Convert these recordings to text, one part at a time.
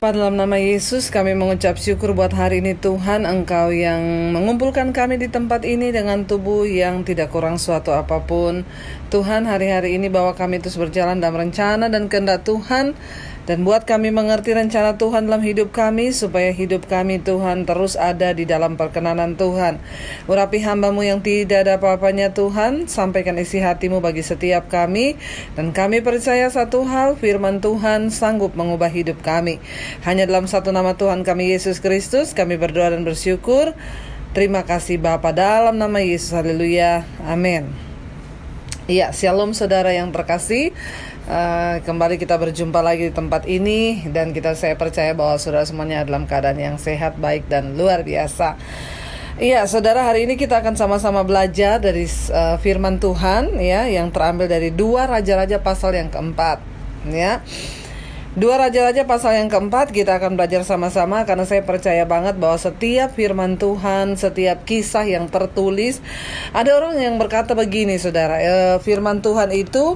Pada dalam nama Yesus kami mengucap syukur buat hari ini Tuhan, Engkau yang mengumpulkan kami di tempat ini dengan tubuh yang tidak kurang suatu apapun. Tuhan, hari-hari ini bawa kami terus berjalan dalam rencana dan kehendak Tuhan, dan buat kami mengerti rencana Tuhan dalam hidup kami, supaya hidup kami Tuhan terus ada di dalam perkenanan Tuhan. Urapi hamba-Mu yang tidak ada apa-apanya Tuhan, sampaikan isi hati-Mu bagi setiap kami, dan kami percaya satu hal, firman Tuhan sanggup mengubah hidup kami. Hanya dalam satu nama Tuhan kami Yesus Kristus kami berdoa dan bersyukur. Terima kasih Bapa, dalam nama Yesus, haleluya, amin. Iya, shalom saudara yang terkasih. Kembali kita berjumpa lagi di tempat ini, dan saya percaya bahwa saudara semuanya dalam keadaan yang sehat, baik, dan luar biasa. Iya saudara, hari ini kita akan sama-sama belajar dari firman Tuhan ya, yang terambil dari 2 Raja-Raja pasal yang keempat ya. 2 Raja-Raja pasal yang keempat kita akan belajar sama-sama, karena saya percaya banget bahwa setiap firman Tuhan, setiap kisah yang tertulis, ada orang yang berkata begini saudara, firman Tuhan itu,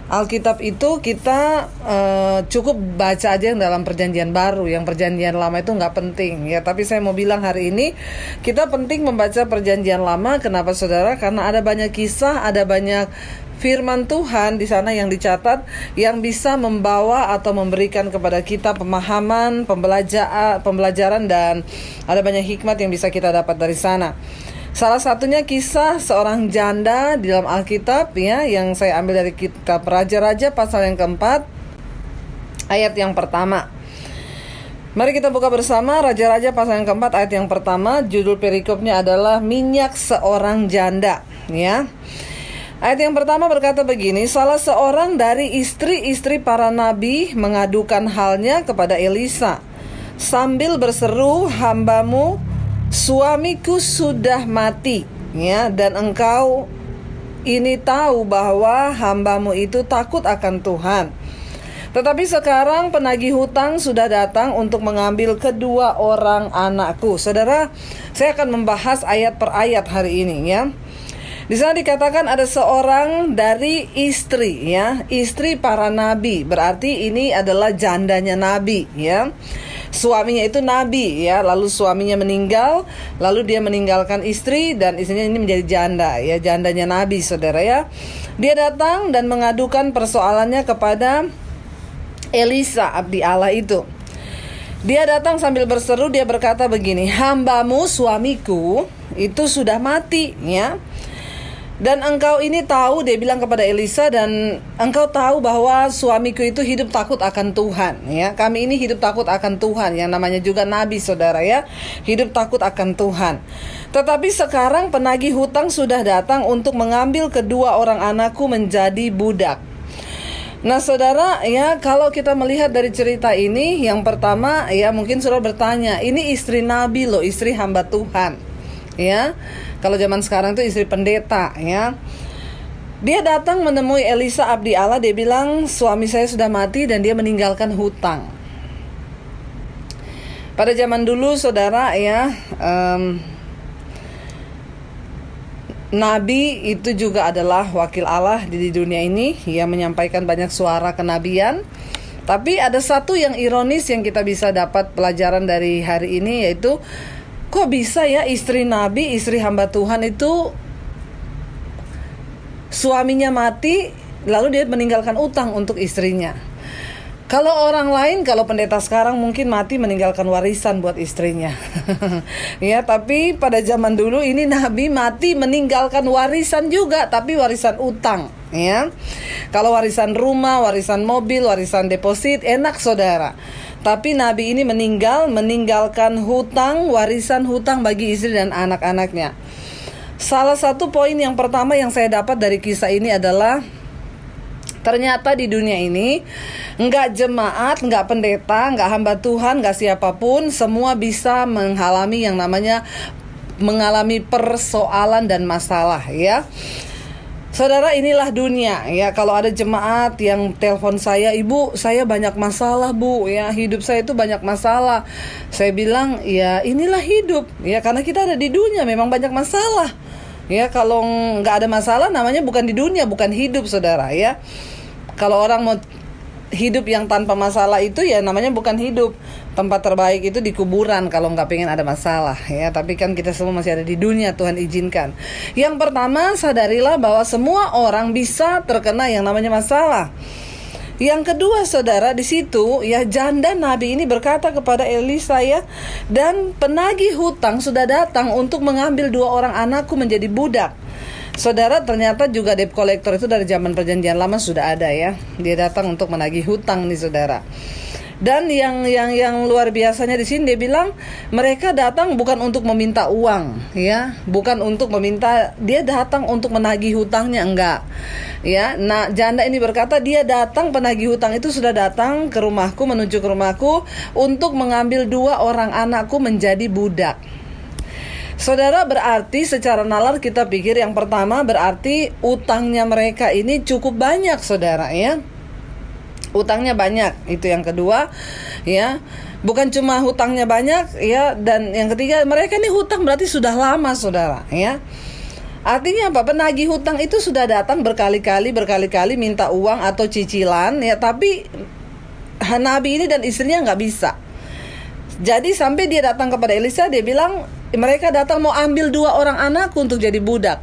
Alkitab itu kita cukup baca aja yang dalam perjanjian baru, yang perjanjian lama itu nggak penting ya. Tapi saya mau bilang hari ini kita penting membaca perjanjian lama. Kenapa saudara? Karena ada banyak kisah, ada banyak firman Tuhan di sana yang dicatat, yang bisa membawa atau memberikan kepada kita pemahaman, pembelajaran, dan ada banyak hikmat yang bisa kita dapat dari sana. Salah satunya kisah seorang janda di dalam Alkitab ya, yang saya ambil dari kitab Raja-Raja pasal yang keempat ayat yang pertama. Mari kita buka bersama Raja-Raja pasal yang keempat ayat yang pertama. Judul perikopnya adalah minyak seorang janda ya. Ayat yang pertama berkata begini, salah seorang dari istri-istri para nabi mengadukan halnya kepada Elisa sambil berseru, hambamu suamiku sudah mati ya, dan engkau ini tahu bahwa hambamu itu takut akan Tuhan. Tetapi sekarang penagih hutang sudah datang untuk mengambil kedua orang anakku. Saudara, saya akan membahas ayat per ayat hari ini ya. Di sana dikatakan ada seorang dari istri ya, istri para nabi, berarti ini adalah jandanya nabi ya. Suaminya itu nabi ya, lalu suaminya meninggal, lalu dia meninggalkan istri, dan istrinya ini menjadi janda ya, jandanya nabi saudara ya. Dia datang dan mengadukan persoalannya kepada Elisa abdi Allah itu. Dia datang sambil berseru, dia berkata begini, hambamu suamiku itu sudah mati ya. Dan engkau ini tahu, dia bilang kepada Elisa, dan engkau tahu bahwa suamiku itu hidup takut akan Tuhan ya. Kami ini hidup takut akan Tuhan, yang namanya juga nabi saudara ya, hidup takut akan Tuhan. Tetapi sekarang penagih hutang sudah datang untuk mengambil kedua orang anakku menjadi budak. Nah saudara ya, kalau kita melihat dari cerita ini, yang pertama ya, mungkin saudara bertanya, ini istri nabi loh, istri hamba Tuhan ya. Kalau zaman sekarang itu istri pendeta ya. Dia datang menemui Elisa abdi Allah, dia bilang suami saya sudah mati dan dia meninggalkan hutang. Pada zaman dulu saudara ya, nabi itu juga adalah wakil Allah di dunia ini, yang menyampaikan banyak suara kenabian. Tapi ada satu yang ironis yang kita bisa dapat pelajaran dari hari ini, yaitu kok bisa ya istri nabi, istri hamba Tuhan itu suaminya mati, lalu dia meninggalkan utang untuk istrinya. Kalau orang lain, kalau pendeta sekarang mungkin mati meninggalkan warisan buat istrinya ya, tapi pada zaman dulu ini nabi mati meninggalkan warisan juga, tapi warisan utang ya. Kalau warisan rumah, warisan mobil, warisan deposit enak saudara. Tapi nabi ini meninggalkan hutang, warisan hutang bagi istri dan anak-anaknya. Salah satu poin yang pertama yang saya dapat dari kisah ini adalah, ternyata di dunia ini enggak jemaat, enggak pendeta, enggak hamba Tuhan, enggak siapapun, semua bisa mengalami persoalan dan masalah ya. Saudara, inilah dunia ya. Kalau ada jemaat yang telepon saya, ibu saya banyak masalah bu ya, hidup saya itu banyak masalah. Saya bilang ya inilah hidup ya, karena kita ada di dunia memang banyak masalah ya. Kalau nggak ada masalah namanya bukan di dunia, bukan hidup saudara ya. Kalau orang mau hidup yang tanpa masalah itu ya namanya bukan hidup. Tempat terbaik itu di kuburan kalau nggak pengen ada masalah ya. Tapi kan kita semua masih ada di dunia, Tuhan izinkan. Yang pertama, sadarilah bahwa semua orang bisa terkena yang namanya masalah. Yang kedua, saudara, di situ ya janda nabi ini berkata kepada Elisa ya, dan penagih hutang sudah datang untuk mengambil 2 orang anakku menjadi budak. Saudara, ternyata juga debt collector itu dari zaman perjanjian lama sudah ada ya. Dia datang untuk menagih hutang nih, saudara. Dan yang luar biasanya di sini dia bilang mereka datang bukan untuk meminta uang ya, bukan untuk meminta, dia datang untuk menagih hutangnya, enggak. Ya, nah janda ini berkata dia datang, penagih hutang itu sudah datang ke rumahku, menuju ke rumahku untuk mengambil 2 orang anakku menjadi budak. Saudara, berarti secara nalar kita pikir yang pertama berarti utangnya mereka ini cukup banyak, saudara ya. Utangnya banyak, itu yang kedua ya. Bukan cuma hutangnya banyak ya, dan yang ketiga mereka ini hutang berarti sudah lama, saudara ya. Artinya apa? Penagih hutang itu sudah datang berkali-kali minta uang atau cicilan ya, tapi Nabi ini dan istrinya nggak bisa. Jadi sampai dia datang kepada Elisa, dia bilang mereka datang mau ambil 2 orang anakku untuk jadi budak.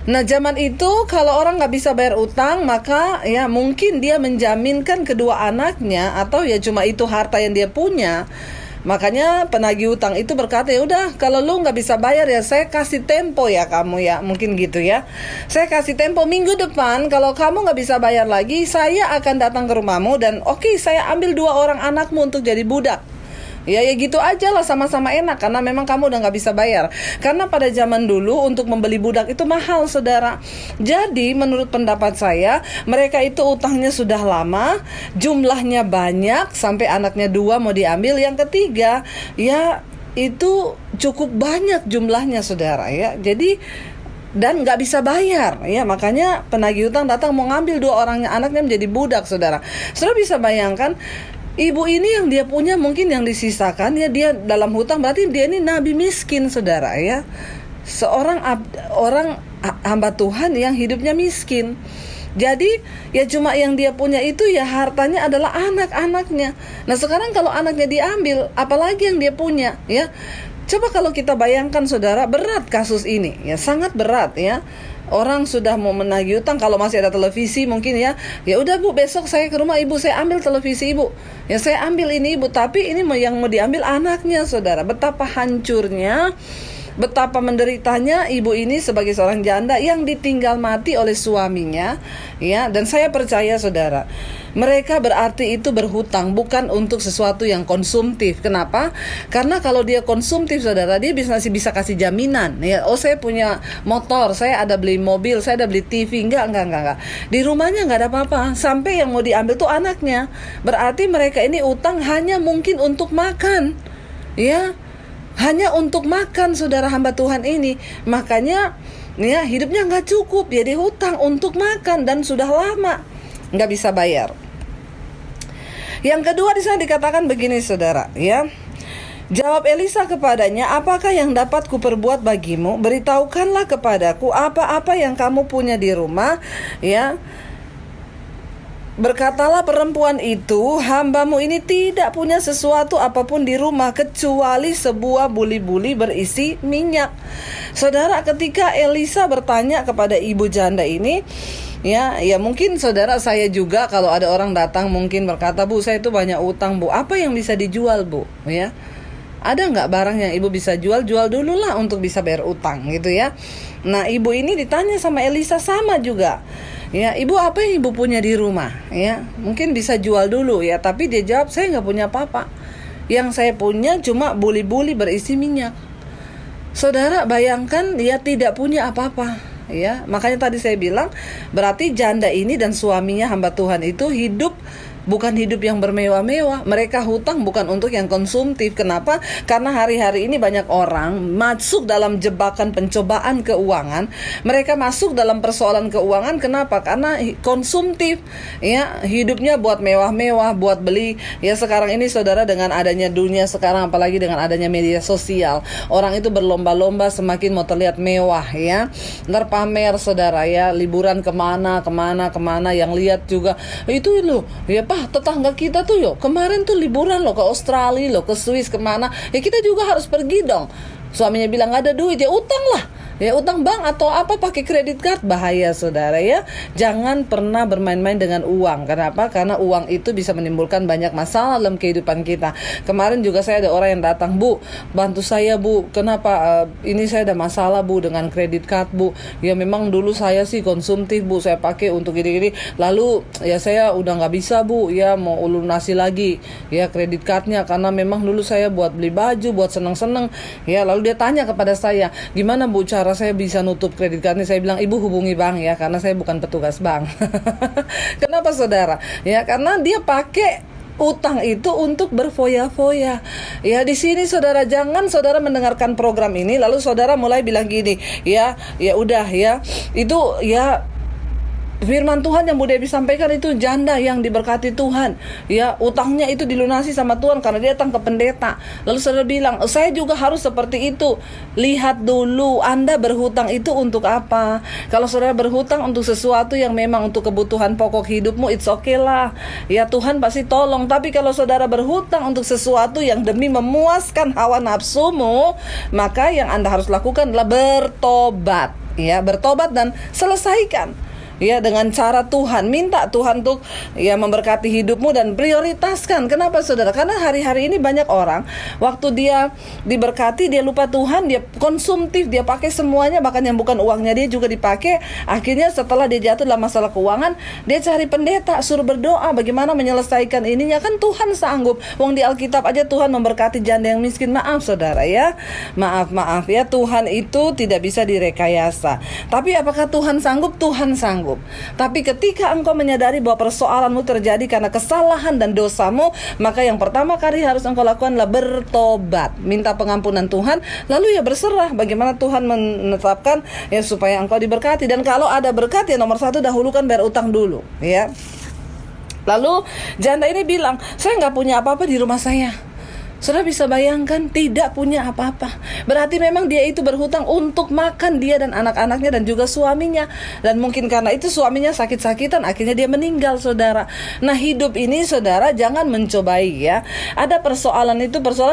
Nah zaman itu kalau orang nggak bisa bayar utang, maka ya mungkin dia menjaminkan kedua anaknya, atau ya cuma itu harta yang dia punya. Makanya penagih utang itu berkata, ya udah kalau lu nggak bisa bayar ya saya kasih tempo ya kamu ya, mungkin gitu ya. Saya kasih tempo minggu depan, kalau kamu nggak bisa bayar lagi, saya akan datang ke rumahmu dan oke, saya ambil 2 orang anakmu untuk jadi budak. Ya gitu aja lah, sama-sama enak karena memang kamu udah gak bisa bayar. Karena pada zaman dulu untuk membeli budak itu mahal, saudara. Jadi menurut pendapat saya, mereka itu utangnya sudah lama, jumlahnya banyak, sampai anaknya 2 mau diambil, yang ketiga ya itu cukup banyak jumlahnya, saudara ya. Jadi dan nggak bisa bayar ya, makanya penagih utang datang mau ngambil 2 orang anaknya menjadi budak, saudara. Saudara bisa bayangkan, ibu ini yang dia punya mungkin yang disisakan ya, dia dalam hutang, berarti dia ini nabi miskin, saudara ya. Seorang orang hamba Tuhan yang hidupnya miskin. Jadi ya cuma yang dia punya itu ya hartanya adalah anak-anaknya. Nah sekarang kalau anaknya diambil, apalagi yang dia punya ya. Coba kalau kita bayangkan, saudara, berat kasus ini ya, sangat berat ya. Orang sudah mau menagih utang, kalau masih ada televisi mungkin ya udah Bu, besok saya ke rumah Ibu, saya ambil televisi Ibu. Ya saya ambil ini Ibu, tapi ini yang mau diambil anaknya, saudara. Betapa hancurnya, betapa menderitanya ibu ini sebagai seorang janda yang ditinggal mati oleh suaminya ya. Dan saya percaya, saudara, mereka berarti itu berhutang bukan untuk sesuatu yang konsumtif. Kenapa? Karena kalau dia konsumtif, saudara, dia masih bisa kasih jaminan ya. Oh saya punya motor, saya ada beli mobil, saya ada beli TV. Enggak. Di rumahnya enggak ada apa-apa. Sampai yang mau diambil tuh anaknya. Berarti mereka ini utang hanya mungkin untuk makan ya. Hanya untuk makan, saudara hamba Tuhan ini. Makanya ya hidupnya nggak cukup, jadi hutang untuk makan dan sudah lama nggak bisa bayar. Yang kedua di sana dikatakan begini, saudara ya. Jawab Elisa kepadanya, apakah yang dapat kuperbuat bagimu? Beritahukanlah kepadaku apa-apa yang kamu punya di rumah ya. Berkatalah perempuan itu, hambamu ini tidak punya sesuatu apapun di rumah kecuali sebuah buli-buli berisi minyak. Saudara, ketika Elisa bertanya kepada ibu janda ini, ya mungkin saudara, saya juga kalau ada orang datang mungkin berkata, Bu, saya itu banyak utang Bu, apa yang bisa dijual Bu? Ya, ada nggak barang yang ibu bisa jual dulu lah untuk bisa bayar utang gitu ya. Nah ibu ini ditanya sama Elisa sama juga. Ya, ibu apa yang ibu punya di rumah? Ya, mungkin bisa jual dulu ya. Tapi dia jawab, saya nggak punya apa-apa. Yang saya punya cuma buli-buli berisi minyak. Saudara bayangkan, dia tidak punya apa-apa. Ya, makanya tadi saya bilang, berarti janda ini dan suaminya hamba Tuhan itu hidup bukan hidup yang bermewah-mewah. Mereka hutang bukan untuk yang konsumtif. Kenapa? Karena hari-hari ini banyak orang masuk dalam jebakan pencobaan keuangan. Mereka masuk dalam persoalan keuangan. Kenapa? Karena konsumtif. Ya, hidupnya buat mewah-mewah, buat beli. Ya sekarang ini, saudara, dengan adanya dunia sekarang, apalagi dengan adanya media sosial, orang itu berlomba-lomba semakin mau terlihat mewah ya. Ntar pamer, saudara ya, liburan kemana, yang lihat juga itu loh ya, tetangga kita tuh kemarin tuh liburan loh ke Australia loh, ke Swiss, kemana, ya kita juga harus pergi dong. Suaminya bilang gak ada duit, ya utang lah, ya utang bank atau apa, pakai kredit card. Bahaya saudara ya. Jangan pernah bermain-main dengan uang. Kenapa? Karena uang itu bisa menimbulkan banyak masalah dalam kehidupan kita. Kemarin juga saya ada orang yang datang, Bu, bantu saya Bu, kenapa ini saya ada masalah Bu dengan kredit card Bu. Ya memang dulu saya sih konsumtif Bu, saya pakai untuk gini-gini, lalu ya saya udah gak bisa Bu, ya mau lunasi lagi ya kredit cardnya, karena memang dulu saya buat beli baju, buat seneng-seneng ya. Lalu dia tanya kepada saya, gimana Bu cara saya bisa nutup kredit cardnya? Saya bilang, ibu hubungi bank ya, karena saya bukan petugas bank. Kenapa saudara? Ya karena dia pakai utang itu untuk berfoya-foya. Ya di sini saudara, jangan saudara mendengarkan program ini lalu saudara mulai bilang gini, ya udah ya, itu ya firman Tuhan yang Bu Dewi sampaikan itu janda yang diberkati Tuhan, ya utangnya itu dilunasi sama Tuhan karena dia datang ke pendeta. Lalu saudara bilang, saya juga harus seperti itu. Lihat dulu Anda berhutang itu untuk apa. Kalau saudara berhutang untuk sesuatu yang memang untuk kebutuhan pokok hidupmu, it's okay lah, ya Tuhan pasti tolong. Tapi kalau saudara berhutang untuk sesuatu yang demi memuaskan hawa nafsumu, maka yang Anda harus lakukan adalah bertobat, ya bertobat dan selesaikan ya dengan cara Tuhan. Minta Tuhan untuk ya memberkati hidupmu dan prioritaskan. Kenapa saudara? Karena hari-hari ini banyak orang waktu dia diberkati dia lupa Tuhan, dia konsumtif, dia pakai semuanya, bahkan yang bukan uangnya dia juga dipakai. Akhirnya setelah dia jatuh dalam masalah keuangan, dia cari pendeta, suruh berdoa bagaimana menyelesaikan ininya. Kan Tuhan sanggup. Wong di Alkitab aja Tuhan memberkati janda yang miskin. Maaf saudara ya, maaf ya, Tuhan itu tidak bisa direkayasa. Tapi apakah Tuhan sanggup? Tuhan sanggup. Tapi ketika engkau menyadari bahwa persoalanmu terjadi karena kesalahan dan dosamu, maka yang pertama kali harus engkau lakukan adalah bertobat, minta pengampunan Tuhan, lalu ya berserah bagaimana Tuhan menetapkan ya supaya engkau diberkati. Dan kalau ada berkat, ya nomor satu dahulukan bayar utang dulu ya. Lalu janda ini bilang, saya gak punya apa-apa di rumah saya. Saudara bisa bayangkan, tidak punya apa-apa. Berarti memang dia itu berhutang untuk makan dia dan anak-anaknya dan juga suaminya. Dan mungkin karena itu suaminya sakit-sakitan, akhirnya dia meninggal saudara. Nah hidup ini saudara jangan mencobai ya. Ada persoalan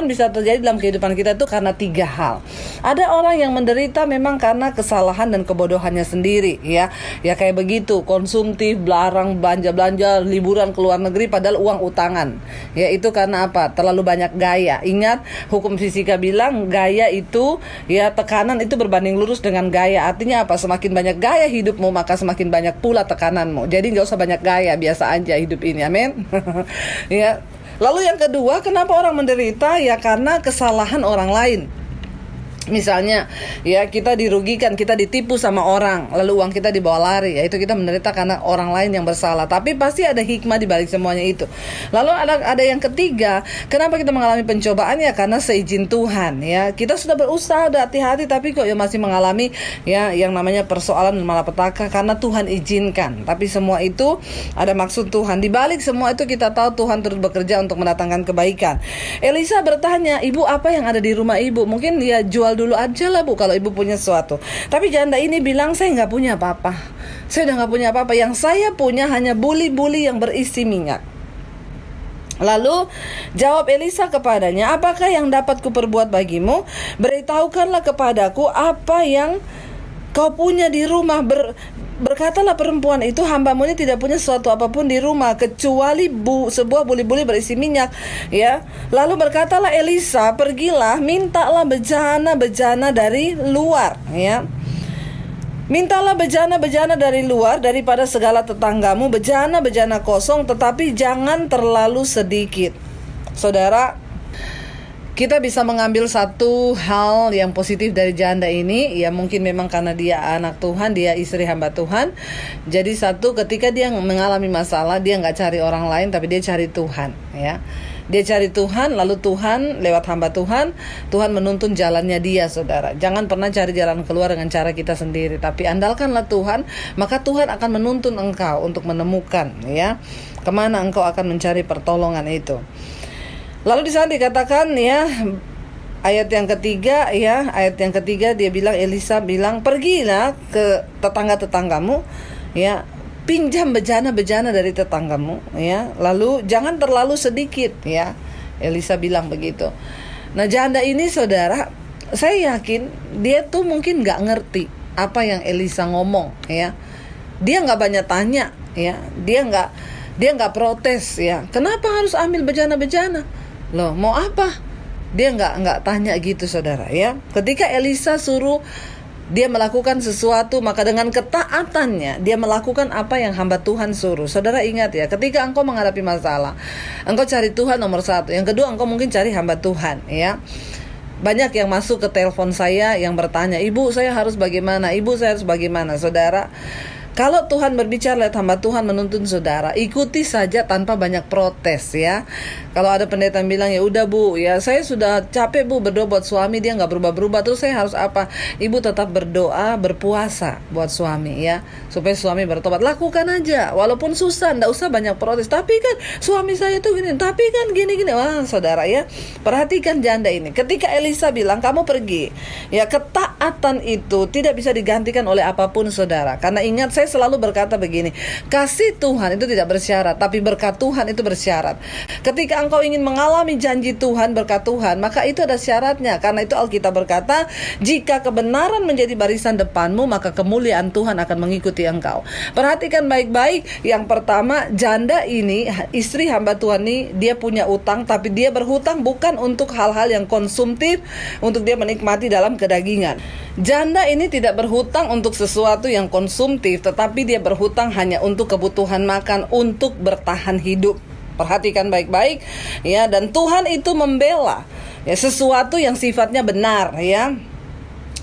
bisa terjadi dalam kehidupan kita itu karena 3 hal. Ada orang yang menderita memang karena kesalahan dan kebodohannya sendiri ya. Ya kayak begitu, konsumtif, larang belanja-belanja, liburan ke luar negeri padahal uang utangan. Ya itu karena apa? Terlalu banyak gaya. Ingat hukum fisika bilang gaya itu ya tekanan itu berbanding lurus dengan gaya. Artinya apa? Semakin banyak gaya hidupmu maka semakin banyak pula tekananmu. Jadi gak usah banyak gaya, biasa aja hidup ini. Amin. Ya. Lalu yang kedua, kenapa orang menderita? Ya karena kesalahan orang lain. Misalnya ya kita dirugikan, kita ditipu sama orang, lalu uang kita dibawa lari, ya itu kita menderita karena orang lain yang bersalah. Tapi pasti ada hikmah di balik semuanya itu. Lalu ada yang ketiga, kenapa kita mengalami pencobaan? Ya karena seizin Tuhan ya. Kita sudah berusaha, udah hati-hati, tapi kok ya masih mengalami ya yang namanya persoalan dan malapetaka karena Tuhan izinkan. Tapi semua itu ada maksud Tuhan. Di balik semua itu kita tahu Tuhan terus bekerja untuk mendatangkan kebaikan. Elisa bertanya, ibu apa yang ada di rumah ibu? Mungkin dia jual dulu aja lah bu kalau ibu punya sesuatu. Tapi janda ini bilang, saya gak punya apa-apa. Saya udah gak punya apa-apa. Yang saya punya hanya buli-buli yang berisi minyak. Lalu jawab Elisa kepadanya, apakah yang dapat kuperbuat bagimu? Beritahukanlah kepadaku apa yang kau punya di rumah. Berkatalah perempuan itu, hambamu ini tidak punya sesuatu apapun di rumah kecuali sebuah buli-buli berisi minyak ya. Lalu berkatalah Elisa, pergilah mintalah bejana-bejana dari luar ya. Mintalah bejana-bejana dari luar daripada segala tetanggamu, bejana-bejana kosong, tetapi jangan terlalu sedikit. Saudara, kita bisa mengambil satu hal yang positif dari janda ini. Ya mungkin memang karena dia anak Tuhan, dia istri hamba Tuhan. Jadi satu, ketika dia mengalami masalah, dia gak cari orang lain, tapi dia cari Tuhan ya. Dia cari Tuhan, lalu Tuhan lewat hamba Tuhan menuntun jalannya dia saudara. Jangan pernah cari jalan keluar dengan cara kita sendiri, tapi andalkanlah Tuhan, maka Tuhan akan menuntun engkau untuk menemukan ya kemana engkau akan mencari pertolongan itu. Lalu di sana dikatakan ya, ayat yang ketiga dia bilang, Elisa bilang, pergilah ke tetangga-tetanggamu ya, pinjam bejana-bejana dari tetanggamu, ya. Lalu jangan terlalu sedikit, ya. Elisa bilang begitu. Nah, janda ini saudara, saya yakin dia tuh mungkin nggak ngerti apa yang Elisa ngomong, ya. Dia nggak banyak tanya, ya. Dia nggak protes, ya. Kenapa harus ambil bejana-bejana? Loh, mau apa? Dia nggak tanya gitu, saudara, ya. Ketika Elisa suruh dia melakukan sesuatu, maka dengan ketaatannya dia melakukan apa yang hamba Tuhan suruh. Saudara ingat ya, ketika engkau menghadapi masalah, engkau cari Tuhan nomor satu. Yang kedua, engkau mungkin cari hamba Tuhan, ya. Banyak yang masuk ke telepon saya yang bertanya, "Ibu, saya harus bagaimana? Ibu, saya harus bagaimana?" Saudara, kalau Tuhan berbicara lewat hamba Tuhan menuntun saudara, ikuti saja tanpa banyak protes, ya. Kalau ada pendeta yang bilang, "Ya udah Bu, ya saya sudah capek Bu berdoa buat suami, dia nggak berubah-berubah, terus saya harus apa?" Ibu tetap berdoa, berpuasa buat suami, ya, supaya suami bertobat. Lakukan aja, walaupun susah, nggak usah banyak protes. Tapi kan suami saya tuh gini, tapi kan gini-gini. Wah, saudara, ya, perhatikan janda ini. Ketika Elisa bilang, "Kamu pergi," ya, ketaatan itu tidak bisa digantikan oleh apapun, saudara. Karena ingat, saya selalu berkata begini, kasih Tuhan itu tidak bersyarat, tapi berkat Tuhan itu bersyarat. Ketika engkau ingin mengalami janji Tuhan, berkat Tuhan, maka itu ada syaratnya. Karena itu Alkitab berkata, jika kebenaran menjadi barisan depanmu, maka kemuliaan Tuhan akan mengikuti engkau. Perhatikan baik-baik. Yang pertama, janda ini, istri hamba Tuhan ini, dia punya utang, tapi dia berhutang bukan untuk hal-hal yang konsumtif, untuk dia menikmati dalam kedagingan. Janda ini tidak berhutang untuk sesuatu yang konsumtif, tetapi dia berhutang hanya untuk kebutuhan makan, untuk bertahan hidup. Perhatikan baik-baik, ya. Dan Tuhan itu membela, ya, sesuatu yang sifatnya benar, ya.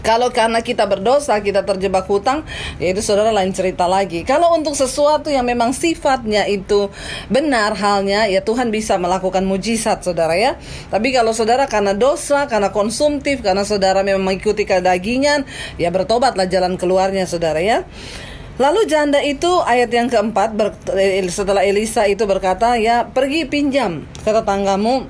Kalau karena kita berdosa, kita terjebak hutang, ya itu saudara lain cerita lagi. Kalau untuk sesuatu yang memang sifatnya itu benar halnya, ya Tuhan bisa melakukan mujizat, saudara, ya. Tapi kalau saudara karena dosa, karena konsumtif, karena saudara memang mengikuti kedagingan, ya bertobatlah jalan keluarnya, saudara, ya. Lalu janda itu ayat yang keempat, setelah Elisa itu berkata, "Ya pergi pinjam ke tetanggamu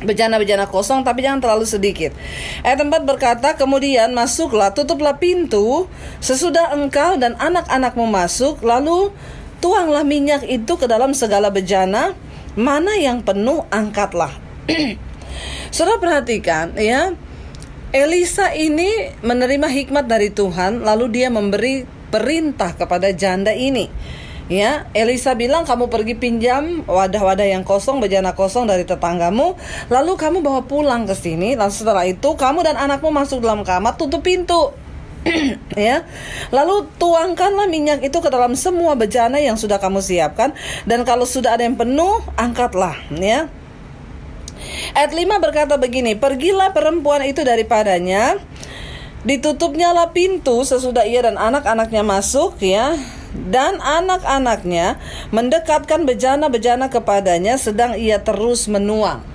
bejana-bejana kosong, tapi jangan terlalu sedikit." Ayat 4 berkata, "Kemudian masuklah, tutuplah pintu sesudah engkau dan anak-anakmu masuk, lalu tuanglah minyak itu ke dalam segala bejana, mana yang penuh angkatlah." Saudara perhatikan, ya, Elisa ini menerima hikmat dari Tuhan, lalu dia memberi perintah kepada janda ini, ya. Elisa bilang, "Kamu pergi pinjam wadah-wadah yang kosong, bejana kosong dari tetanggamu, lalu kamu bawa pulang ke sini. Lalu setelah itu kamu dan anakmu masuk dalam kamar, tutup pintu." Ya. Lalu tuangkanlah minyak itu ke dalam semua bejana yang sudah kamu siapkan, dan kalau sudah ada yang penuh, angkatlah, ya. Ayat 5 berkata begini, "Pergilah perempuan itu daripadanya, ditutupnyalah pintu sesudah ia dan anak-anaknya masuk, ya, dan anak-anaknya mendekatkan bejana-bejana kepadanya sedang ia terus menuang."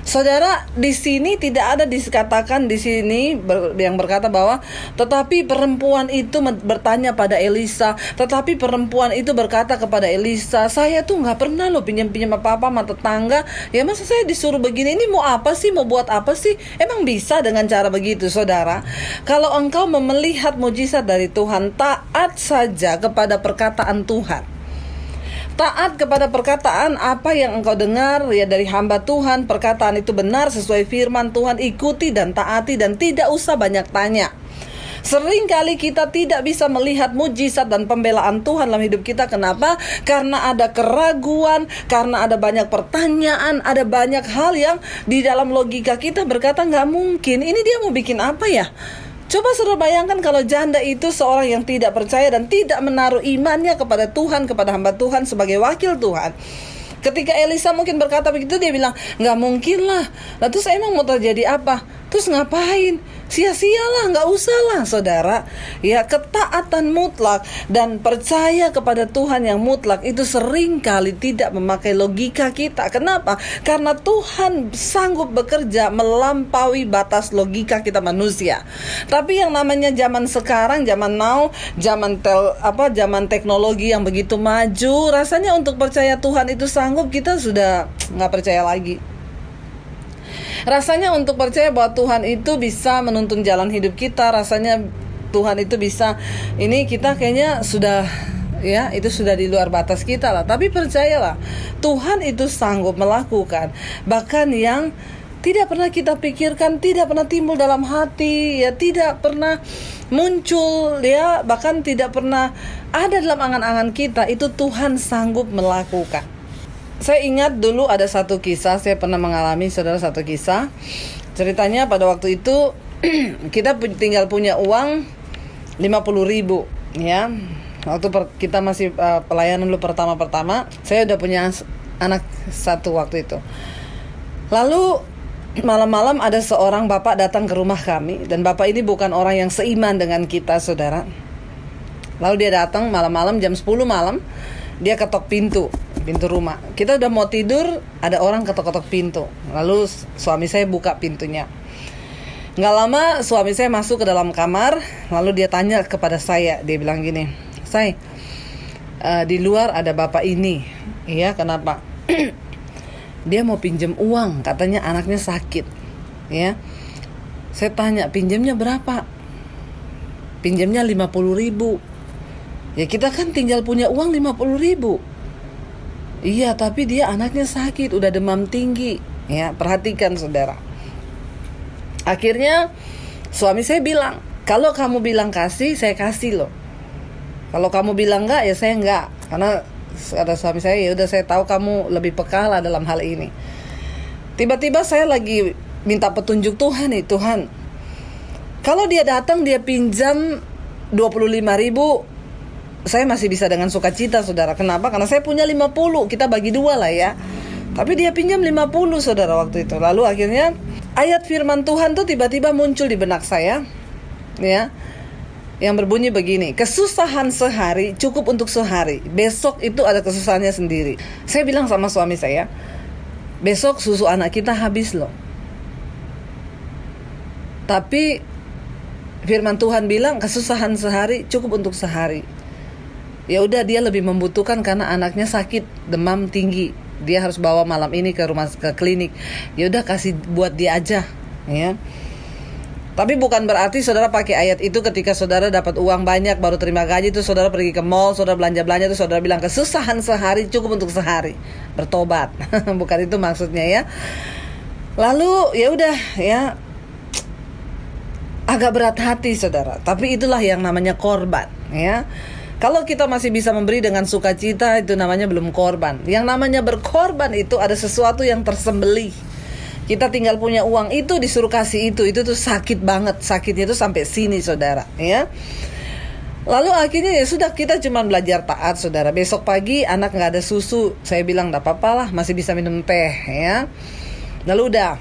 Saudara, di sini tidak ada dikatakan di sini yang berkata bahwa tetapi perempuan itu bertanya pada Elisa, tetapi perempuan itu berkata kepada Elisa, "Saya tuh nggak pernah loh pinjam-pinjam apa-apa sama tetangga. Ya masa saya disuruh begini, ini mau apa sih, mau buat apa sih?" Emang bisa dengan cara begitu, saudara? Kalau engkau melihat mujizat dari Tuhan, taat saja kepada perkataan Tuhan. Taat kepada perkataan apa yang engkau dengar, ya, dari hamba Tuhan. Perkataan itu benar sesuai firman Tuhan, ikuti dan taati, dan tidak usah banyak tanya. Seringkali kita tidak bisa melihat mujizat dan pembelaan Tuhan dalam hidup kita. Kenapa? Karena ada keraguan, karena ada banyak pertanyaan, ada banyak hal yang di dalam logika kita berkata nggak mungkin. Ini dia mau bikin apa ya? Coba saudara bayangkan kalau janda itu seorang yang tidak percaya dan tidak menaruh imannya kepada Tuhan, kepada hamba Tuhan sebagai wakil Tuhan. Ketika Elisa mungkin berkata begitu, dia bilang, "Nggak mungkin lah. Lah terus emang mau terjadi apa? Terus ngapain? Sia-sialah, nggak usah lah," saudara. Ya, ketaatan mutlak dan percaya kepada Tuhan yang mutlak itu seringkali tidak memakai logika kita. Kenapa? Karena Tuhan sanggup bekerja melampaui batas logika kita manusia. Tapi yang namanya zaman sekarang, zaman now, zaman teknologi yang begitu maju, rasanya untuk percaya Tuhan itu sanggup, kita sudah nggak percaya lagi. Rasanya untuk percaya bahwa Tuhan itu bisa menuntun jalan hidup kita, rasanya Tuhan itu bisa, ini kita kayaknya sudah ya, itu sudah di luar batas kita lah. Tapi percayalah, Tuhan itu sanggup melakukan bahkan yang tidak pernah kita pikirkan, tidak pernah timbul dalam hati, ya, tidak pernah muncul, ya, bahkan tidak pernah ada dalam angan-angan kita. Itu Tuhan sanggup melakukan. Saya ingat dulu ada satu kisah, saya pernah mengalami, saudara, satu kisah. Ceritanya pada waktu itu kita tinggal punya uang 50.000, ya. Waktu kita masih pelayanan dulu pertama-pertama, saya udah punya anak satu waktu itu. Lalu malam-malam ada seorang bapak datang ke rumah kami, dan bapak ini bukan orang yang seiman dengan kita, saudara. Lalu dia datang malam-malam, jam 10 malam, dia ketok pintu rumah. Kita udah mau tidur, ada orang ketok-ketok pintu. Lalu suami saya buka pintunya. Nggak lama suami saya masuk ke dalam kamar, lalu dia tanya kepada saya, dia bilang gini, "Say, di luar ada bapak ini." "Iya, kenapa?" "Dia mau pinjam uang, katanya anaknya sakit." Ya. Saya tanya, "Pinjamnya berapa?" "Pinjamnya 50.000. Ya, kita kan tinggal punya uang 50.000. "Iya, tapi dia anaknya sakit, udah demam tinggi." Ya, perhatikan, saudara. Akhirnya suami saya bilang, "Kalau kamu bilang kasih, saya kasih loh. Kalau kamu bilang enggak, ya saya enggak." Karena ada suami saya, ya udah, saya tahu kamu lebih peka lah dalam hal ini. Tiba-tiba saya lagi minta petunjuk Tuhan nih, "Tuhan, kalau dia datang dia pinjam 25.000, saya masih bisa dengan sukacita, saudara." Kenapa? Karena saya punya 50, kita bagi dua lah ya. Tapi dia pinjam 50, saudara, waktu itu. Lalu akhirnya ayat firman Tuhan tuh tiba-tiba muncul di benak saya, ya, yang berbunyi begini, "Kesusahan sehari cukup untuk sehari, besok itu ada kesusahannya sendiri." Saya bilang sama suami saya, "Besok susu anak kita habis loh." Tapi firman Tuhan bilang kesusahan sehari cukup untuk sehari. Ya udah, dia lebih membutuhkan karena anaknya sakit, demam tinggi. Dia harus bawa malam ini ke klinik. Ya udah, kasih buat dia aja, ya. Tapi bukan berarti saudara pakai ayat itu ketika saudara dapat uang banyak baru terima gaji itu saudara pergi ke mall, saudara belanja-belanja itu saudara bilang kesusahan sehari cukup untuk sehari. Bertobat. Bukan itu maksudnya, ya. Lalu ya udah, ya, agak berat hati, saudara. Tapi itulah yang namanya korban, ya. Kalau kita masih bisa memberi dengan sukacita, itu namanya belum korban. Yang namanya berkorban itu ada sesuatu yang tersembelih. Kita tinggal punya uang itu disuruh kasih itu tuh sakit banget. Sakitnya itu sampai sini, saudara, ya. Lalu akhirnya ya sudah, kita cuma belajar taat, saudara. Besok pagi anak nggak ada susu, saya bilang nggak apa-apa lah, masih bisa minum teh, ya. Lalu udah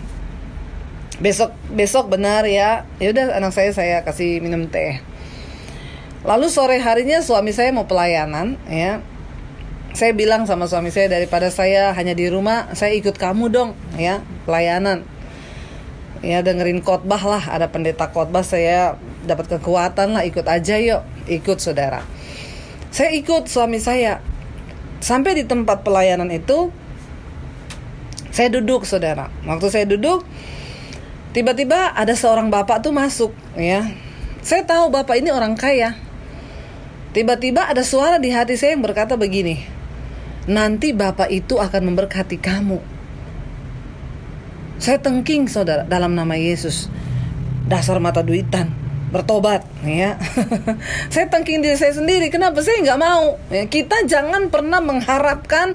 besok benar, ya udah, anak saya kasih minum teh. Lalu sore harinya suami saya mau pelayanan, ya. Saya bilang sama suami saya, daripada saya hanya di rumah, saya ikut kamu dong, ya, pelayanan. Ya, dengerin khotbah lah, ada pendeta khotbah, saya dapat kekuatan lah, ikut aja yuk. Ikut, saudara. Saya ikut suami saya. Sampai di tempat pelayanan itu, saya duduk, saudara. Waktu saya duduk, tiba-tiba ada seorang bapak tuh masuk, ya. Saya tahu bapak ini orang kaya. Tiba-tiba ada suara di hati saya yang berkata begini, "Nanti bapak itu akan memberkati kamu." Saya tengking, saudara, dalam nama Yesus. Dasar mata duitan, bertobat, ya. Saya tengking diri saya sendiri, kenapa saya nggak mau, ya. Kita jangan pernah mengharapkan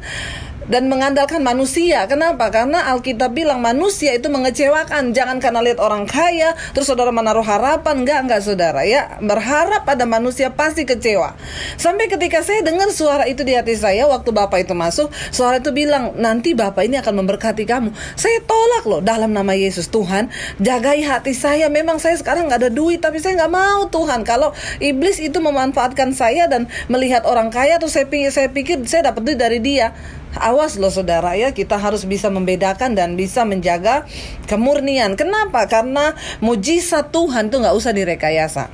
dan mengandalkan manusia. Kenapa? Karena Alkitab bilang manusia itu mengecewakan. Jangan karena lihat orang kaya terus saudara menaruh harapan. Enggak, saudara, ya. Berharap pada manusia pasti kecewa. Sampai ketika saya dengar suara itu di hati saya waktu bapak itu masuk, suara itu bilang, "Nanti bapak ini akan memberkati kamu." Saya tolak loh, dalam nama Yesus. Tuhan, jagai hati saya. Memang saya sekarang gak ada duit, tapi saya gak mau, Tuhan. Kalau iblis itu memanfaatkan saya dan melihat orang kaya, terus saya pikir saya dapat duit dari dia. Awas loh, saudara, ya. Kita harus bisa membedakan dan bisa menjaga kemurnian. Kenapa? Karena mujizat Tuhan tuh gak usah direkayasa.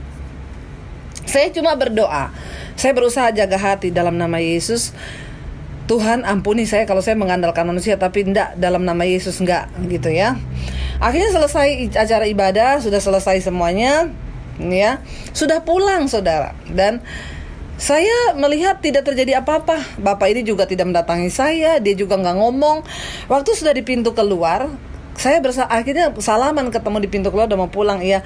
Saya cuma berdoa, saya berusaha jaga hati dalam nama Yesus. Tuhan, ampuni saya kalau saya mengandalkan manusia, tapi enggak, dalam nama Yesus enggak, gitu, ya. Akhirnya selesai acara ibadah, sudah selesai semuanya, ya. Sudah pulang, saudara. Dan Saya melihat tidak terjadi apa-apa. Bapak ini juga tidak mendatangi saya, dia juga nggak ngomong. Waktu sudah di pintu keluar, saya akhirnya salaman ketemu di pintu keluar, udah mau pulang. Iya,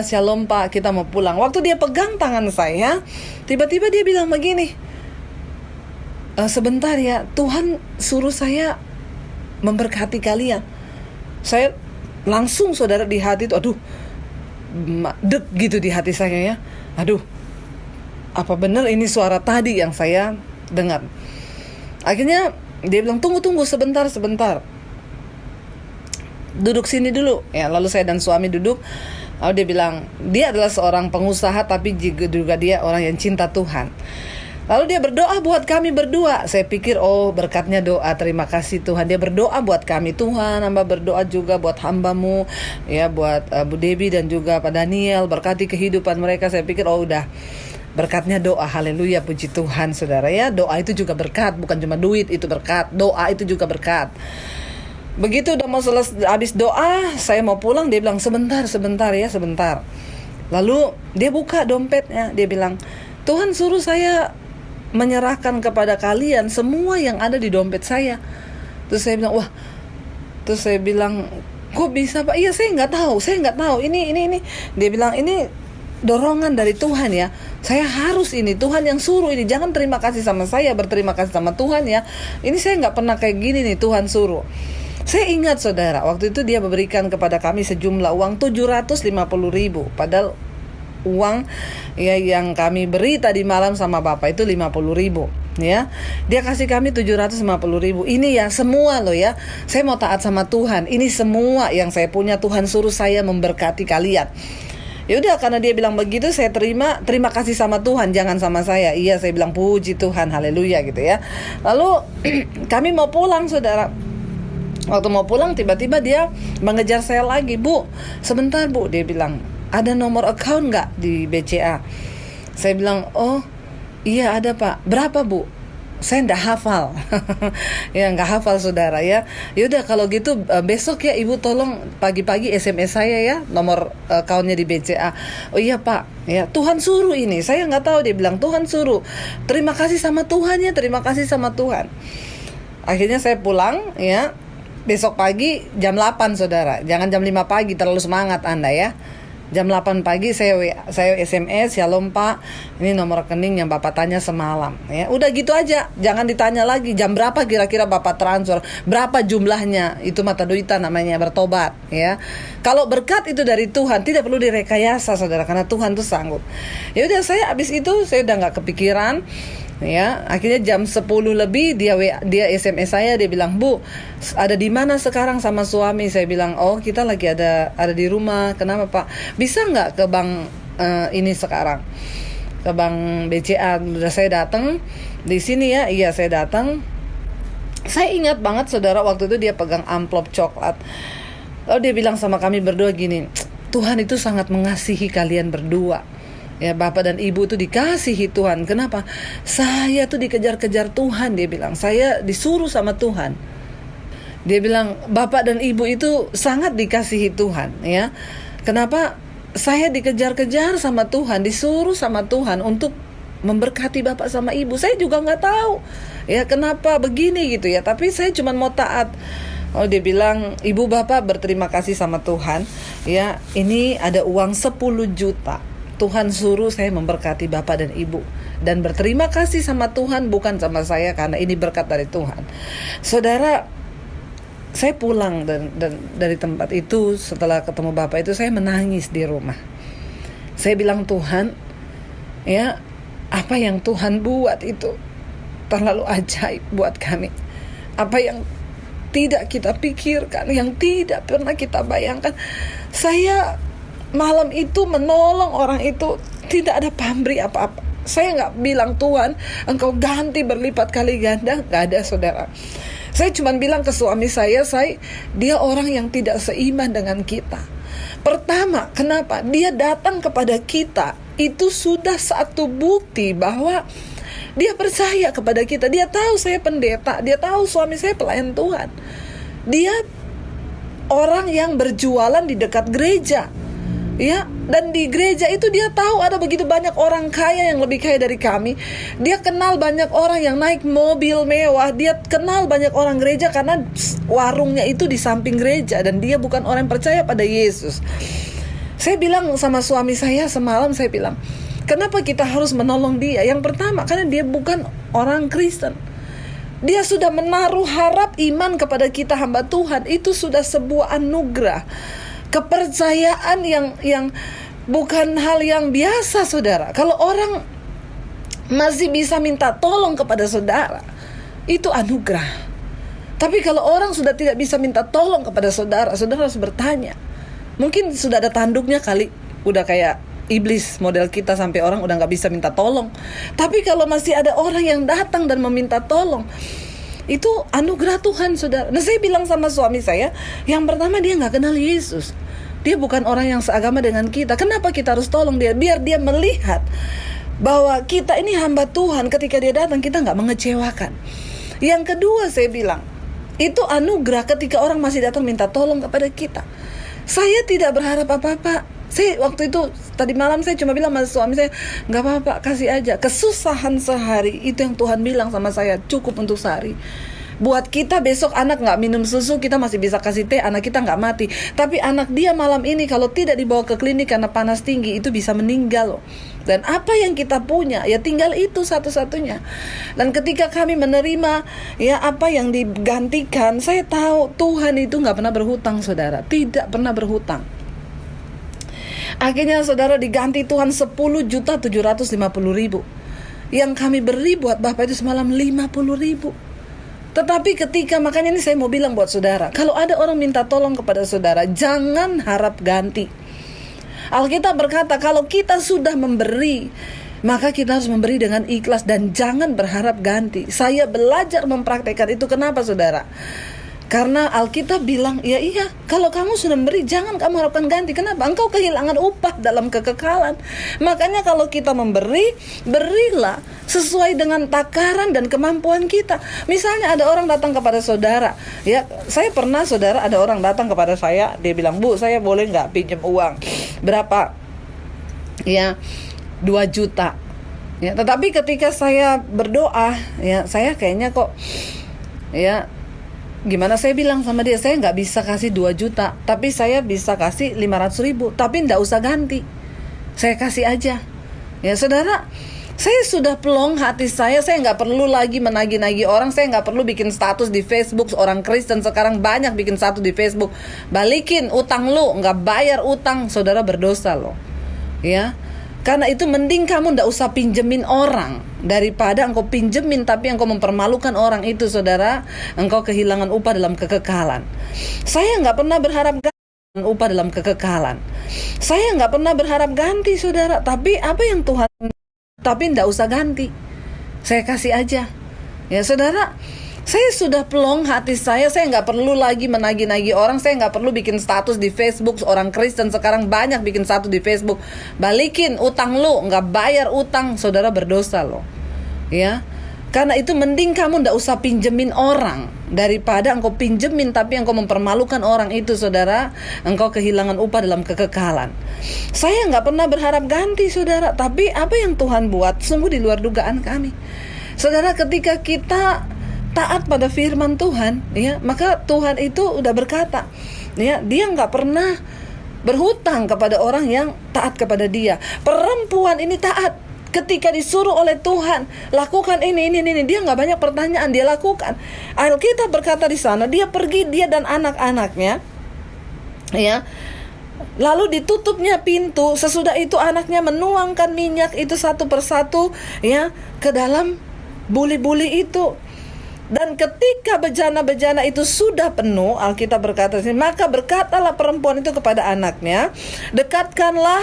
shalom Pak, kita mau pulang. Waktu dia pegang tangan saya, tiba-tiba dia bilang begini, sebentar ya, Tuhan suruh saya memberkati kalian. Saya langsung saudara di hati itu, aduh, deg gitu di hati saya ya. Aduh, apa benar ini suara tadi yang saya dengar? Akhirnya dia bilang, tunggu sebentar. Duduk sini dulu. Ya, lalu saya dan suami duduk. Lalu dia bilang, dia adalah seorang pengusaha tapi juga dia orang yang cinta Tuhan. Lalu dia berdoa buat kami berdua. Saya pikir, oh berkatnya doa, terima kasih Tuhan. Dia berdoa buat kami, Tuhan hamba berdoa juga buat hambamu, ya buat Bu Debbie dan juga Pak Daniel, berkati kehidupan mereka. Saya pikir, oh udah, berkatnya doa, haleluya, puji Tuhan saudara ya. Doa itu juga berkat, bukan cuma duit itu berkat, doa itu juga berkat. Begitu udah mau selesai, habis doa, saya mau pulang, dia bilang sebentar. Lalu dia buka dompetnya, dia bilang, Tuhan suruh saya menyerahkan kepada kalian semua yang ada di dompet saya. Terus saya bilang, wah. Terus saya bilang, kok bisa Pak? Iya, saya nggak tahu. Ini. Dia bilang, ini dorongan dari Tuhan ya. Saya harus ini, Tuhan yang suruh ini. Jangan terima kasih sama saya, berterima kasih sama Tuhan ya. Ini saya nggak pernah kayak gini nih, Tuhan suruh. Saya ingat saudara, waktu itu dia memberikan kepada kami sejumlah uang 750.000. Padahal uang ya yang kami beri tadi malam sama Bapak itu 50.000 ya. Dia kasih kami 750.000. Ini ya semua loh ya. Saya mau taat sama Tuhan. Ini semua yang saya punya, Tuhan suruh saya memberkati kalian. Ya udah, karena dia bilang begitu, saya terima kasih sama Tuhan, jangan sama saya. Iya, saya bilang puji Tuhan, haleluya gitu ya. Lalu kami mau pulang saudara. Waktu mau pulang tiba-tiba dia mengejar saya lagi. Bu, sebentar Bu, dia bilang, ada nomor account nggak di BCA? Saya bilang, oh iya ada Pak. Berapa Bu? Saya nggak hafal. Ya nggak hafal saudara ya. Yaudah kalau gitu besok ya Ibu tolong pagi-pagi SMS saya ya nomor accountnya di BCA. Oh iya Pak. Ya Tuhan suruh ini. Saya nggak tahu, dia bilang Tuhan suruh. Terima kasih sama Tuhan ya. Terima kasih sama Tuhan. Akhirnya saya pulang ya. Besok pagi jam 8 saudara. Jangan jam 5 pagi, terlalu semangat Anda ya. Jam 8 pagi saya SMS, shalom Pak, ini nomor rekening yang Bapak tanya semalam ya. Udah gitu aja, jangan ditanya lagi jam berapa kira-kira Bapak transfer, berapa jumlahnya. Itu mata duitan namanya, bertobat ya. Kalau berkat itu dari Tuhan, tidak perlu direkayasa saudara, karena Tuhan tuh sanggup. Ya udah, saya abis itu saya udah nggak kepikiran ya. Akhirnya jam 10 lebih dia SMS saya, dia bilang, Bu, ada di mana sekarang sama suami? Saya bilang, oh kita lagi ada di rumah. Kenapa Pak? Bisa nggak ke bank ini sekarang, ke bank BCA? Udah saya datang di sini ya. Iya saya datang. Saya ingat banget saudara, waktu itu dia pegang amplop coklat. Lalu dia bilang sama kami berdua gini, Tuhan itu sangat mengasihi kalian berdua. Ya, Bapak dan Ibu itu dikasihi Tuhan. Kenapa? Saya tuh dikejar-kejar Tuhan, dia bilang. Saya disuruh sama Tuhan. Dia bilang, Bapak dan Ibu itu sangat dikasihi Tuhan, ya. Kenapa? Saya dikejar-kejar sama Tuhan, disuruh sama Tuhan untuk memberkati Bapak sama Ibu. Saya juga nggak tahu, ya kenapa begini gitu ya. Tapi saya cuma mau taat. Oh, dia bilang, Ibu Bapak berterima kasih sama Tuhan. Ya, ini ada uang 10 juta. Tuhan suruh saya memberkati Bapak dan Ibu. Dan berterima kasih sama Tuhan, bukan sama saya, karena ini berkat dari Tuhan. Saudara, saya pulang dan dari tempat itu, setelah ketemu Bapak itu, saya menangis di rumah. Saya bilang, Tuhan, ya apa yang Tuhan buat itu terlalu ajaib buat kami. Apa yang tidak kita pikirkan, yang tidak pernah kita bayangkan. Saya malam itu menolong orang itu, tidak ada pamrih apa-apa. Saya gak bilang, Tuhan Engkau ganti berlipat kali ganda. Gak ada saudara. Saya cuma bilang ke suami saya, dia orang yang tidak seiman dengan kita. Pertama, kenapa? Dia datang kepada kita, itu sudah satu bukti bahwa dia percaya kepada kita. Dia tahu saya pendeta, dia tahu suami saya pelayan Tuhan. Dia orang yang berjualan di dekat gereja. Ya, dan di gereja itu dia tahu ada begitu banyak orang kaya yang lebih kaya dari kami. Dia kenal banyak orang yang naik mobil mewah. Dia kenal banyak orang gereja karena warungnya itu di samping gereja, dan dia bukan orang yang percaya pada Yesus. Saya bilang sama suami saya semalam, saya bilang, kenapa kita harus menolong dia? Yang pertama, karena dia bukan orang Kristen. Dia sudah menaruh harap iman kepada kita hamba Tuhan. Itu sudah sebuah anugerah, kepercayaan yang bukan hal yang biasa, saudara. Kalau orang masih bisa minta tolong kepada saudara, itu anugerah. Tapi kalau orang sudah tidak bisa minta tolong kepada saudara, saudara harus bertanya. Mungkin sudah ada tanduknya kali, udah kayak iblis model kita, sampai orang udah gak bisa minta tolong. Tapi kalau masih ada orang yang datang dan meminta tolong, itu anugerah Tuhan, saudara. Nah, saya bilang sama suami saya, yang pertama dia gak kenal Yesus. Dia bukan orang yang seagama dengan kita. Kenapa kita harus tolong dia? Biar dia melihat bahwa kita ini hamba Tuhan. Ketika dia datang, kita gak mengecewakan. Yang kedua, saya bilang, itu anugerah ketika orang masih datang minta tolong kepada kita. Saya tidak berharap apa-apa. Saya waktu itu, tadi malam saya cuma bilang sama suami saya, gak apa-apa, kasih aja. Kesusahan sehari, itu yang Tuhan bilang sama saya, cukup untuk sehari. Buat kita besok anak gak minum susu, kita masih bisa kasih teh, anak kita gak mati. Tapi anak dia malam ini kalau tidak dibawa ke klinik karena panas tinggi, itu bisa meninggal loh. Dan apa yang kita punya, ya tinggal itu satu-satunya. Dan ketika kami menerima ya apa yang digantikan, saya tahu Tuhan itu gak pernah berhutang, saudara. Tidak pernah berhutang. Akhirnya saudara, diganti Tuhan 10.750.000. Yang kami beri buat Bapak itu semalam 50.000. Tetapi ketika, makanya ini saya mau bilang buat saudara, kalau ada orang minta tolong kepada saudara, jangan harap ganti. Alkitab berkata, kalau kita sudah memberi, maka kita harus memberi dengan ikhlas dan jangan berharap ganti. Saya belajar mempraktekkan itu. Kenapa, saudara? Karena Alkitab bilang, ya iya, kalau kamu sudah memberi, jangan kamu harapkan ganti. Kenapa? Engkau kehilangan upah dalam kekekalan. Makanya kalau kita memberi, berilah sesuai dengan takaran dan kemampuan kita. Misalnya ada orang datang kepada saudara, ya, saya pernah, saudara, ada orang datang kepada saya, dia bilang, Bu, saya boleh gak pinjam uang? Berapa? Ya, 2 juta. Ya, tetapi ketika saya berdoa, ya, saya kayaknya kok, ya, gimana, saya bilang sama dia, saya gak bisa kasih 2 juta, tapi saya bisa kasih 500.000, tapi gak usah ganti, saya kasih aja. Ya, saudara, saya sudah pelong hati saya gak perlu lagi menagih-nagih orang, saya gak perlu bikin status di Facebook. Orang Kristen sekarang banyak bikin status di Facebook, balikin utang lu, gak bayar utang, saudara berdosa loh. Ya, karena itu mending kamu ndak usah pinjemin orang daripada engkau pinjemin tapi engkau mempermalukan orang itu, saudara. Engkau kehilangan upah dalam kekekalan. Saya nggak pernah berharap ganti upah dalam kekekalan. Saya nggak pernah berharap ganti, saudara. Tapi apa yang Tuhan, tapi ndak usah ganti, saya kasih aja. Ya, saudara. Saya sudah pelong hati saya nggak perlu lagi menagih-nagih orang, saya nggak perlu bikin status di Facebook. Orang Kristen sekarang banyak bikin status di Facebook, balikin utang lu, nggak bayar utang, saudara berdosa loh. Ya, karena itu mending kamu nggak usah pinjemin orang daripada engkau pinjemin tapi engkau mempermalukan orang itu, saudara. Engkau kehilangan upah dalam kekekalan. Saya nggak pernah berharap ganti, saudara. Tapi apa yang Tuhan buat sungguh di luar dugaan kami, saudara. Ketika kita taat pada firman Tuhan, ya, maka Tuhan itu udah berkata, ya, dia nggak pernah berhutang kepada orang yang taat kepada dia. Perempuan ini taat, ketika disuruh oleh Tuhan lakukan ini, dia nggak banyak pertanyaan, dia lakukan. Alkitab berkata di sana, dia pergi, dia dan anak-anaknya, ya. Lalu ditutupnya pintu. Sesudah itu anaknya menuangkan minyak itu satu persatu, ya, ke dalam buli-buli itu. Dan ketika bejana-bejana itu sudah penuh, Alkitab berkata, maka berkatalah perempuan itu kepada anaknya, dekatkanlah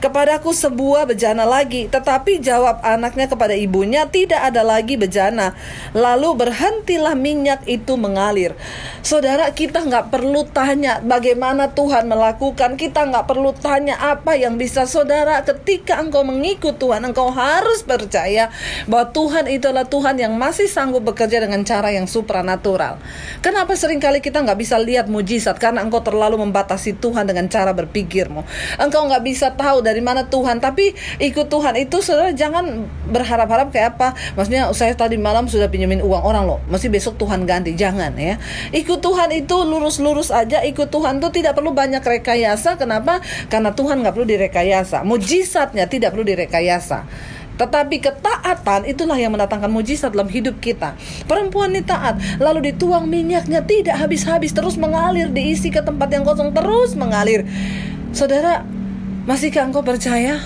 kepadaku sebuah bejana lagi. Tetapi jawab anaknya kepada ibunya, tidak ada lagi bejana. Lalu berhentilah minyak itu mengalir. Saudara, kita gak perlu tanya bagaimana Tuhan melakukan. Kita gak perlu tanya apa yang bisa. Saudara, ketika engkau mengikut Tuhan, engkau harus percaya bahwa Tuhan itu adalah Tuhan yang masih sanggup bekerja dengan cara yang supranatural. Kenapa seringkali kita gak bisa lihat mujizat? Karena engkau terlalu membatasi Tuhan dengan cara berpikirmu. Engkau gak bisa tahu dari mana Tuhan. Tapi ikut Tuhan itu, saudara, jangan berharap-harap kayak apa. Maksudnya saya tadi malam sudah pinjemin uang orang loh, mesti besok Tuhan ganti. Jangan ya. Ikut Tuhan itu lurus-lurus aja. Ikut Tuhan itu tidak perlu banyak rekayasa. Kenapa? Karena Tuhan gak perlu direkayasa. Mujizatnya tidak perlu direkayasa. Tetapi ketaatan itulah yang mendatangkan mujizat dalam hidup kita. Perempuan ini taat, lalu dituang minyaknya tidak habis-habis, terus mengalir, diisi ke tempat yang kosong, terus mengalir. Saudara, masihkah engkau percaya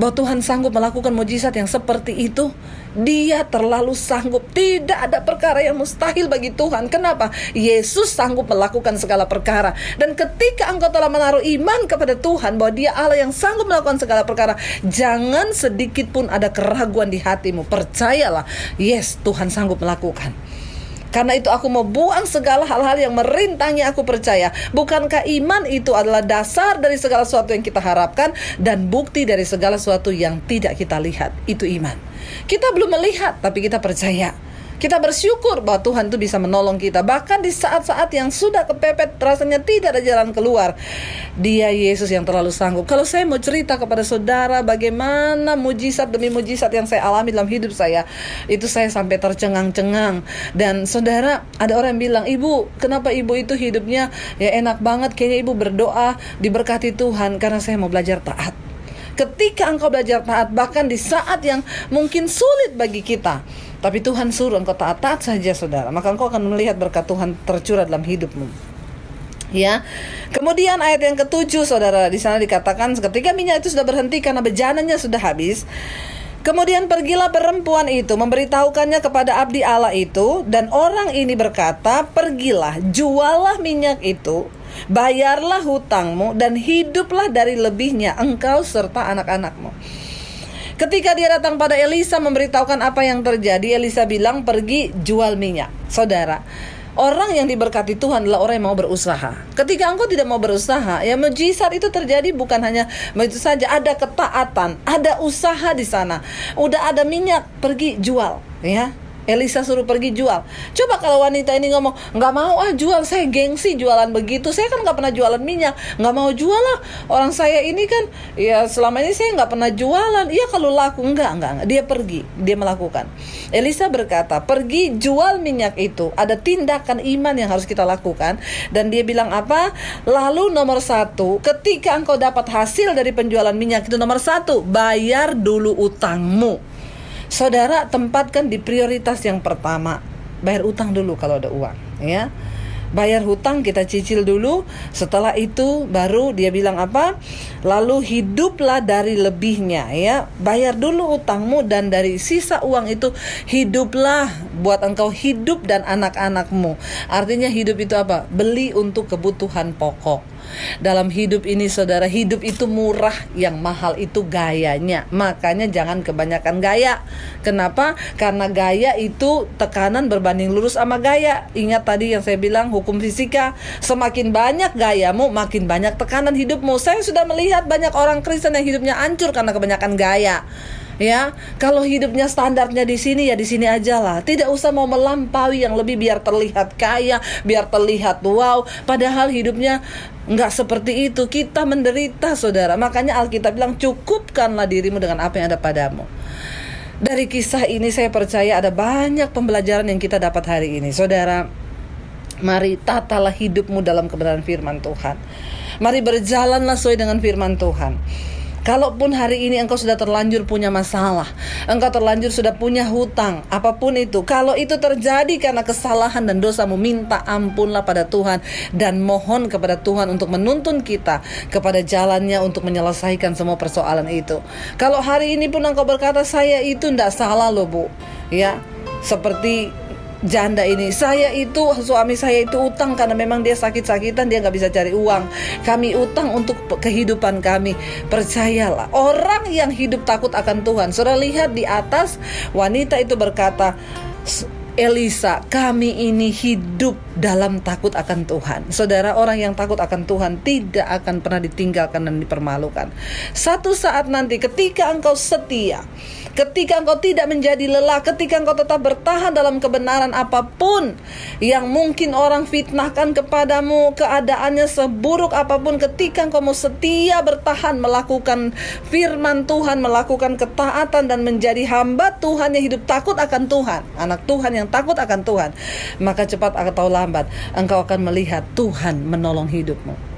bahwa Tuhan sanggup melakukan mujizat yang seperti itu? Dia terlalu sanggup. Tidak ada perkara yang mustahil bagi Tuhan. Kenapa? Yesus sanggup melakukan segala perkara. Dan ketika engkau telah menaruh iman kepada Tuhan bahwa Dia Allah yang sanggup melakukan segala perkara, jangan sedikit pun ada keraguan di hatimu. Percayalah, yes, Tuhan sanggup melakukan. Karena itu aku mau buang segala hal-hal yang merintangi aku percaya. Bukankah iman itu adalah dasar dari segala sesuatu yang kita harapkan dan bukti dari segala sesuatu yang tidak kita lihat? Itu iman. Kita belum melihat, tapi kita percaya. Kita bersyukur bahwa Tuhan itu bisa menolong kita. Bahkan di saat-saat yang sudah kepepet, rasanya tidak ada jalan keluar, Dia Yesus yang terlalu sanggup. Kalau saya mau cerita kepada saudara bagaimana mujizat demi mujizat yang saya alami dalam hidup saya, itu saya sampai tercengang-cengang. Dan saudara, ada orang yang bilang, ibu, kenapa ibu itu hidupnya ya enak banget? Kayaknya ibu berdoa diberkati Tuhan. Karena saya mau belajar taat. Ketika engkau belajar taat, bahkan di saat yang mungkin sulit bagi kita, tapi Tuhan suruh engkau taat saja, saudara, maka engkau akan melihat berkat Tuhan tercurah dalam hidupmu. Ya. Kemudian ayat yang ke-7, saudara, di sana dikatakan ketika minyak itu sudah berhenti karena bejananya sudah habis, kemudian pergilah perempuan itu memberitahukannya kepada abdi Allah itu, dan orang ini berkata, pergilah, jualah minyak itu, bayarlah hutangmu, dan hiduplah dari lebihnya engkau serta anak-anakmu. Ketika dia datang pada Elisa memberitahukan apa yang terjadi, Elisa bilang, pergi jual minyak. Saudara, orang yang diberkati Tuhan adalah orang yang mau berusaha. Ketika engkau tidak mau berusaha, ya mujizat itu terjadi bukan hanya begitu saja. Ada ketaatan, ada usaha di sana. Udah ada minyak, pergi jual, ya. Elisa suruh pergi jual. Coba kalau wanita ini ngomong, nggak mau jual, saya gengsi jualan begitu, saya kan nggak pernah jualan minyak, nggak mau jual lah, orang saya ini kan ya selama ini saya nggak pernah jualan. Iya kalau laku, enggak. Dia pergi, dia melakukan. Elisa berkata, pergi jual minyak itu. Ada tindakan iman yang harus kita lakukan. Dan dia bilang apa? Lalu nomor 1, ketika engkau dapat hasil dari penjualan minyak itu, nomor 1, bayar dulu utangmu. Saudara, tempatkan di prioritas yang pertama. Bayar utang dulu kalau ada uang, ya. Bayar hutang, kita cicil dulu. Setelah itu baru dia bilang apa? Lalu hiduplah dari lebihnya, ya. Bayar dulu utangmu dan dari sisa uang itu hiduplah, buat engkau hidup dan anak-anakmu. Artinya hidup itu apa? Beli untuk kebutuhan pokok. Dalam hidup ini, saudara, hidup itu murah, yang mahal itu gayanya. Makanya jangan kebanyakan gaya. Kenapa? Karena gaya itu tekanan berbanding lurus sama gaya. Ingat tadi yang saya bilang, hukum fisika, semakin banyak gayamu, makin banyak tekanan hidupmu. Saya sudah melihat banyak orang Kristen yang hidupnya hancur karena kebanyakan gaya. Ya, kalau hidupnya standarnya di sini, ya di sini aja lah. Tidak usah mau melampaui yang lebih biar terlihat kaya, biar terlihat wow. Padahal hidupnya nggak seperti itu. Kita menderita, saudara. Makanya Alkitab bilang, cukupkanlah dirimu dengan apa yang ada padamu. Dari kisah ini saya percaya ada banyak pembelajaran yang kita dapat hari ini, saudara. Mari tatalah hidupmu dalam kebenaran firman Tuhan. Mari berjalanlah sesuai dengan firman Tuhan. Kalaupun hari ini engkau sudah terlanjur punya masalah, engkau terlanjur sudah punya hutang, apapun itu, kalau itu terjadi karena kesalahan dan dosamu, minta ampunlah pada Tuhan dan mohon kepada Tuhan untuk menuntun kita kepada jalannya untuk menyelesaikan semua persoalan itu. Kalau hari ini pun engkau berkata, saya itu tidak salah loh bu, ya, seperti janda ini, suami saya itu utang karena memang dia sakit-sakitan, dia nggak bisa cari uang. Kami utang untuk kehidupan kami. Percayalah, orang yang hidup takut akan Tuhan. Saudara lihat di atas, wanita itu berkata, Elisa, kami ini hidup dalam takut akan Tuhan. Saudara, orang yang takut akan Tuhan tidak akan pernah ditinggalkan dan dipermalukan. Satu saat nanti ketika engkau setia, ketika engkau tidak menjadi lelah, ketika engkau tetap bertahan dalam kebenaran apapun yang mungkin orang fitnahkan kepadamu, keadaannya seburuk apapun, ketika engkau mau setia bertahan melakukan firman Tuhan, melakukan ketaatan dan menjadi hamba Tuhan yang hidup takut akan Tuhan, anak Tuhan yang takut akan Tuhan, maka cepat atau lambat engkau akan melihat Tuhan menolong hidupmu.